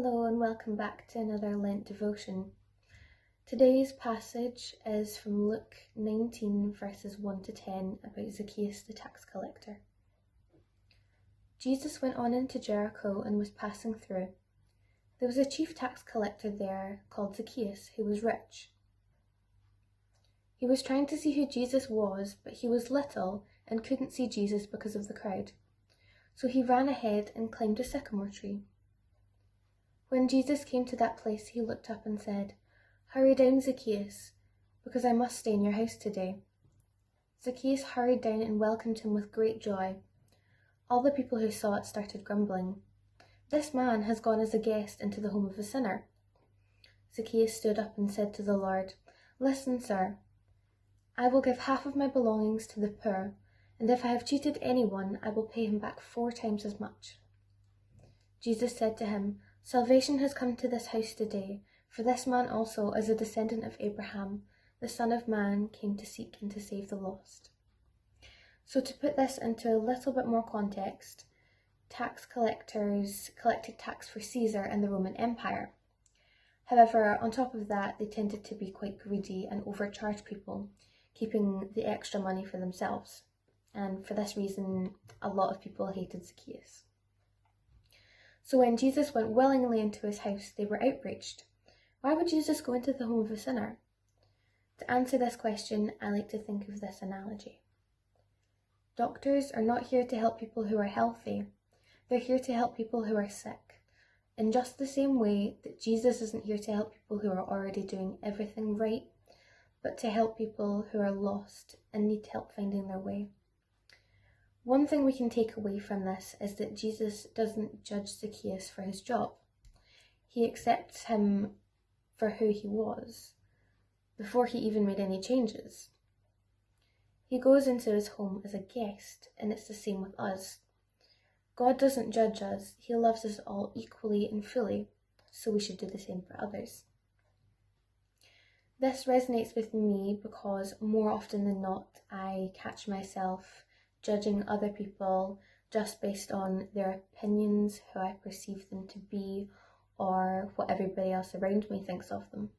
Hello and welcome back to another Lent devotion. Today's passage is from Luke 19 verses 1 to 10 about Zacchaeus the tax collector. Jesus went on into Jericho and was passing through. There was a chief tax collector there called Zacchaeus who was rich. He was trying to see who Jesus was, but he was little and couldn't see Jesus because of the crowd. So he ran ahead and climbed a sycamore tree. When Jesus came to that place, he looked up and said, "Hurry down, Zacchaeus, because I must stay in your house today." Zacchaeus hurried down and welcomed him with great joy. All the people who saw it started grumbling. "This man has gone as a guest into the home of a sinner." Zacchaeus stood up and said to the Lord, "Listen, sir, I will give half of my belongings to the poor, and if I have cheated anyone, I will pay him back 4 times as much." Jesus said to him, "Salvation has come to this house today, for this man also is a descendant of Abraham. The Son of Man came to seek and to save the lost." So to put this into a little bit more context, tax collectors collected tax for Caesar and the Roman Empire. However, on top of that, they tended to be quite greedy and overcharge people, keeping the extra money for themselves. And for this reason, a lot of people hated Zacchaeus. So when Jesus went willingly into his house, they were outraged. Why would Jesus go into the home of a sinner? To answer this question, I like to think of this analogy. Doctors are not here to help people who are healthy. They're here to help people who are sick. In just the same way that Jesus isn't here to help people who are already doing everything right, but to help people who are lost and need help finding their way. One thing we can take away from this is that Jesus doesn't judge Zacchaeus for his job. He accepts him for who he was, before he even made any changes. He goes into his home as a guest, and it's the same with us. God doesn't judge us, he loves us all equally and fully, so we should do the same for others. This resonates with me because more often than not, I catch myself judging other people just based on their opinions, who I perceive them to be, or what everybody else around me thinks of them,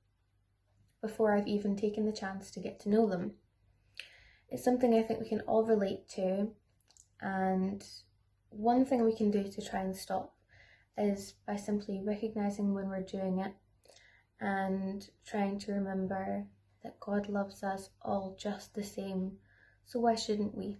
before I've even taken the chance to get to know them. It's something I think we can all relate to, and one thing we can do to try and stop is by simply recognizing when we're doing it and trying to remember that God loves us all just the same, so why shouldn't we?